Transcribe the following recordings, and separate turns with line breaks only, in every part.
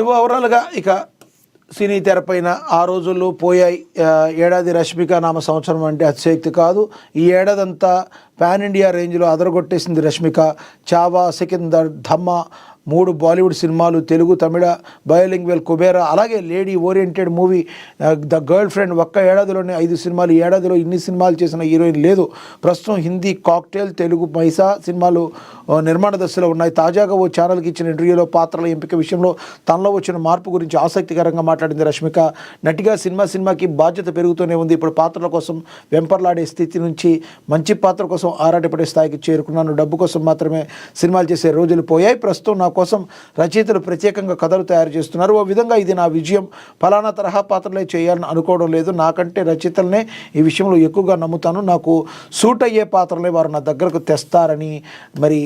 ఓవరాల్గా ఇక సినీ తెరపైన ఆ రోజుల్లో పోయాయి. ఏడాది రష్మిక నామ సంవత్సరం అంటే అతిశయోక్తి కాదు. ఈ ఏడాదంతా పాన్ ఇండియా రేంజ్లో అదరగొట్టేసింది రష్మిక. చావా, సికిందర్, ధమ్మా 3 బాలీవుడ్ సినిమాలు, తెలుగు, తమిళ, బయోలింగ్వెల్, కుబేరా, అలాగే lady oriented movie the girl friend. ఒక్క ఏడాదిలోనే 5 సినిమాలు. ఈ ఏడాదిలో ఇన్ని సినిమాలు చేసిన హీరోయిన్ లేదు. ప్రస్తుతం హిందీ కాక్టైల్, తెలుగు మైసా సినిమాలు నిర్మాణ దశలో ఉన్నాయి. తాజాగా ఓ ఛానల్కి ఇచ్చిన ఇంటర్వ్యూలో పాత్రల ఎంపిక విషయంలో తనలో వచ్చిన మార్పు గురించి ఆసక్తికరంగా మాట్లాడింది రష్మిక. నటిగా సినిమాకి బాధ్యత పెరుగుతూనే ఉంది. ఇప్పుడు పాత్రల కోసం వెంపర్లాడే స్థితి నుంచి మంచి పాత్ర కోసం ఆరాటపడే స్థాయికి చేరుకున్నాను. డబ్బు కోసం మాత్రమే సినిమాలు చేసే రోజులు పోయాయి. ప్రస్తుతం నా కోసం రచయితలు ప్రత్యేకంగా కథలు తయారు చేస్తున్నారు. ఓ విధంగా ఇది నా విజయం. ఫలానా తరహా పాత్రలే చేయాలని అనుకోవడం లేదు. నాకంటే రచయితలనే ఈ విషయంలో ఎక్కువగా నమ్ముతాను. నాకు సూట్ అయ్యే పాత్రలే వారు నా దగ్గరకు తెస్తారని మరి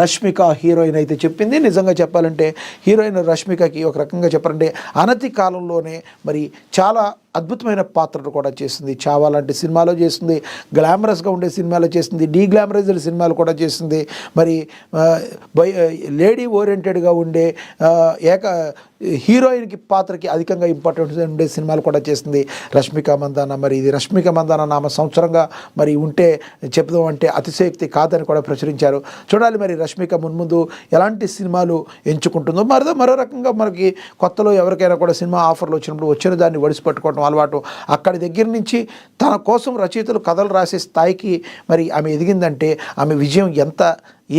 రష్మిక హీరోయిన్ అయితే చెప్పింది. నిజంగా చెప్పాలంటే హీరోయిన్ రష్మికకి ఒక రకంగా చెప్పాలంటే అనతి కాలంలోనే మరి చాలా అద్భుతమైన పాత్రలు కూడా చేసింది. చావా లాంటి సినిమాలో చేసింది, గ్లామరస్గా ఉండే సినిమాలో చేసింది, డీగ్లామరైజ్డ్ సినిమాలు కూడా చేసింది, మరి లేడీ ఓరియంటెడ్గా ఉండే హీరోయిన్కి పాత్రకి అధికంగా ఇంపార్టెన్స్ ఉండే సినిమాలు కూడా చేసింది రష్మిక మందాన. మరి ఇది రష్మిక మందాన నామ సంవత్సరంగా మరి ఉంటే చెప్దాం అంటే అతిశయోక్తి కాదని కూడా ప్రచురించారు. చూడాలి మరి రష్మిక మున్ముందు ఎలాంటి సినిమాలు ఎంచుకుంటుందో. మరో రకంగా మనకి కొత్తలో ఎవరికైనా కూడా సినిమా ఆఫర్లు వచ్చినప్పుడు వచ్చిన దాన్ని వడిసి పట్టుకోవడం అలవాటు. అక్కడి దగ్గర నుంచి తన కోసం రచయితలు కథలు రాసే స్థాయికి మరి ఆమె ఎదిగిందంటే ఆమె విజయం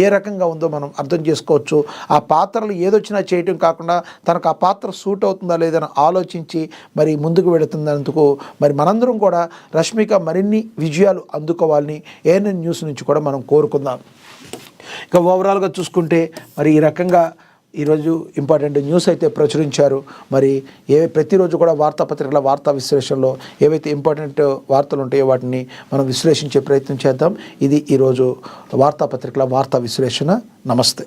ఏ రకంగా ఉందో మనం అర్థం చేసుకోవచ్చు. ఆ పాత్రలు ఏదొచ్చినా చేయటం కాకుండా తనకు ఆ పాత్ర సూట్ అవుతుందా లేదని ఆలోచించి మరి ముందుకు వెళుతున్నందుకు మరి మనందరం కూడా రష్మిక మరిన్ని విజయాలు అందుకోవాలని ఏఎన్ఎన్ న్యూస్ నుంచి కూడా మనం కోరుకుందాం. ఇక ఓవరాల్గా చూసుకుంటే మరి ఈ రకంగా ఈరోజు ఇంపార్టెంట్ న్యూస్ అయితే ప్రచురించారు. మరి ప్రతిరోజు కూడా వార్తాపత్రికల వార్తా విశ్లేషణలో ఏవైతే ఇంపార్టెంట్ వార్తలు ఉంటాయో వాటిని మనం విశ్లేషించే ప్రయత్నం చేద్దాం. ఇది ఈరోజు వార్తాపత్రికల వార్తా విశ్లేషణ. నమస్తే.